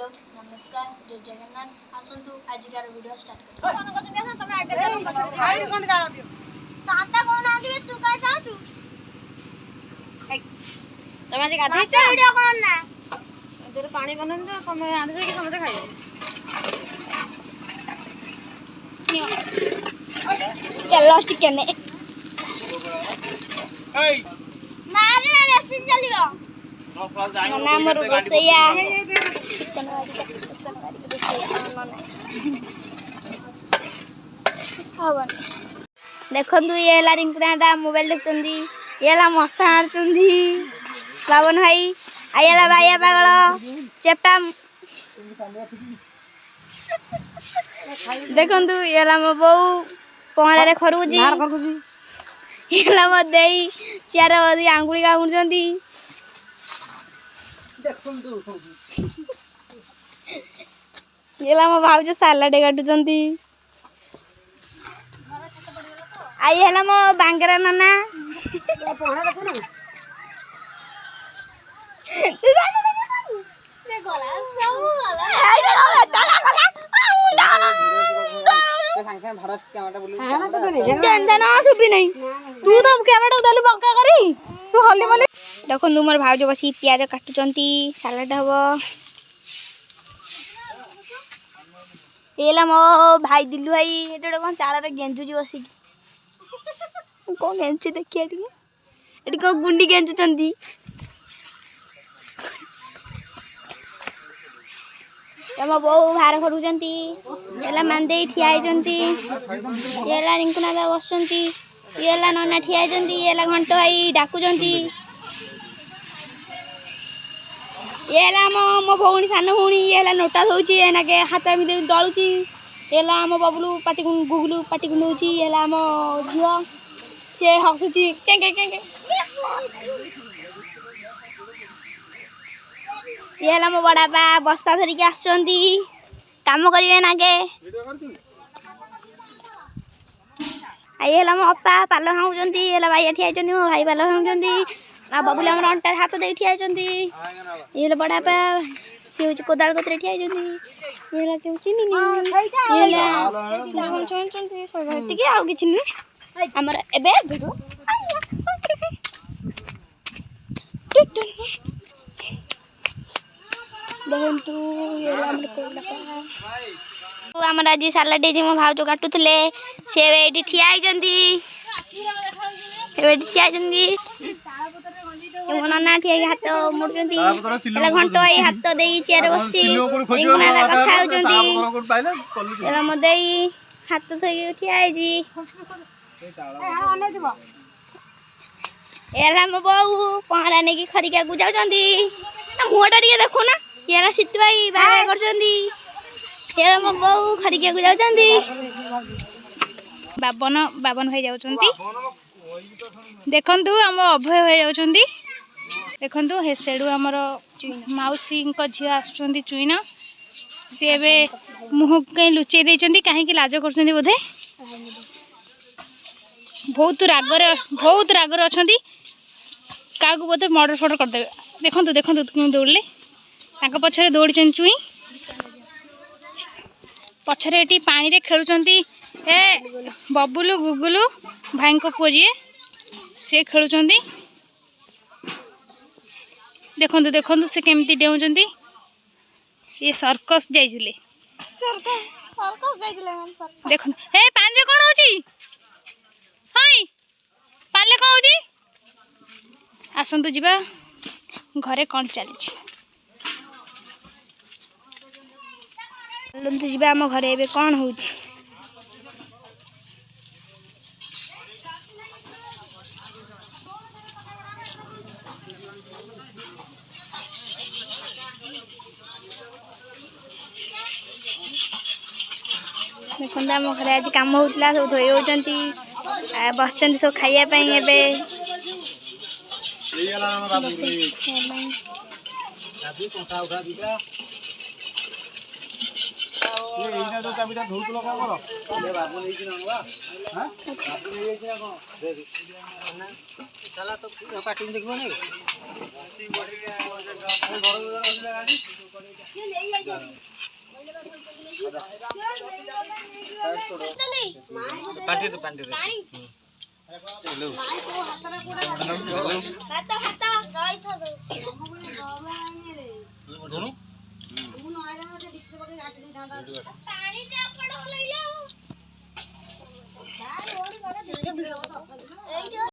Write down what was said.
hello नमस्कार जय Jagannath आसंतु आजिकार video start कर तमे आगे भाई कोन गाल दियो ताता कोन आदि तू का जा तू तमे आज गाधै छ वीडियो कोन ना इधर पानी बनन जो तमे आधे के समते खाइयो चलो चिकन ए मारे मेसेज चलियो ना मोर रोसैया चिकन वाली रोसैया हवन देखंतु ये ला रिंकुना मोबाइल देखचंदी ये ला मसा मारचंदी बावन भाई आयला बाया पागल चेपटा देखंतु ये ला मो बौ पहरा रे खरबुजी ये ला म देई चार बदी आंगुली कामुचंदी ये ला मो भाउज सालाड काटुचंदी आई है मो बांगरा नाना पहरा देखो ना देखो मोर भाउज बसी प्याज काटुचंती सालाड हम ये मो भाई दिलु भाई ये कौन चाल गेंजुची बसिक कौन गेंचु देखिए ये कौन गुंडी गेंचुचंती मो बो भार खड़ुचंती एला मानदे ठिया आइचंती एला रिंकुना दा बसचंती एला नना ठिया आइचंती एला घंटो भाई डाकुचंती एला मो भौणी सान भौणी एला नोटा धोची एना के हाथ एमि दळुची एला मो बबलू पाटी गुगलू पाटी गुंडौची एला मो झियो से हसुची के ये मो बड़ा बा बस्ता धरिकी आसुचंती काम करिवे नागे आई मो अपा पाल खाऊचंती एला भाई ठिया आइचंती मो भाई पाल खाऊचंती आ बबुल हमर अंटार हाथ दे ठिया आइचंती ये बड़ा बा से होची कोदाल कतरे ठिया आइचंती येला केउ चिनी नी येला चंचंती सगती के आउ किछि नी हमर एबे भिडियो देखंतु ये हमर कोला हमर आज सालाड जे मो भाउजो काटुथले से एठी ठिया आइचंती एठी ठिया आइचंती एमो नना ठिया हाथ मोडचंती एला घंटो आई हाथ देई चेयर बसची इंगना दा कथा होचंती एला म देई हाथ थई ठिया आइजी एला म बहू पहरा नेकी खरिका गु जाउचंती मुहटा टिके देखो ना येला सितवाई बाय करचंदी एला म बहू खरिका गु जाउचंती बाबन भाई जाउचंती देखंतु हम अभय भाई जाउचंती देखंतु हे सेडु हमर माउसी को झिया आछंती चुईना से एबे मुह के लुचै देचंती काहे कि लाज करचंती बोधे बहुत रागर अछंती काकू बोधे मर्डर फर्डर कर देबे देखंतु देखंतु क्यों दौड़ले ताका पछरे दौड़चन चुई पछरे एटी पानी रे खेलुचंती ए बबुलू गुगुलू भाई को पुओजिए से खेलुचंती देखंतु देखंतु से केमती डेउचंती ये सर्कस जाइजिले सर्कस जाइजिले देखंतु ए पानी रे कोन होची हाय पाले कोन होची आसंतु जिबा घरे कोन चली छी लंतु जिबा हम घरे एबे कोन होची देखो आम घर आज कम होता सब धोई होती बसचंती सब खाइबापी एवं चला तो काटिंग देखबो नै पांटी दे हेलो खाता खाता रही था दोनों आया ना रिक्शा पकड़ काट दी दादा पानी ते अपड़ हो लइला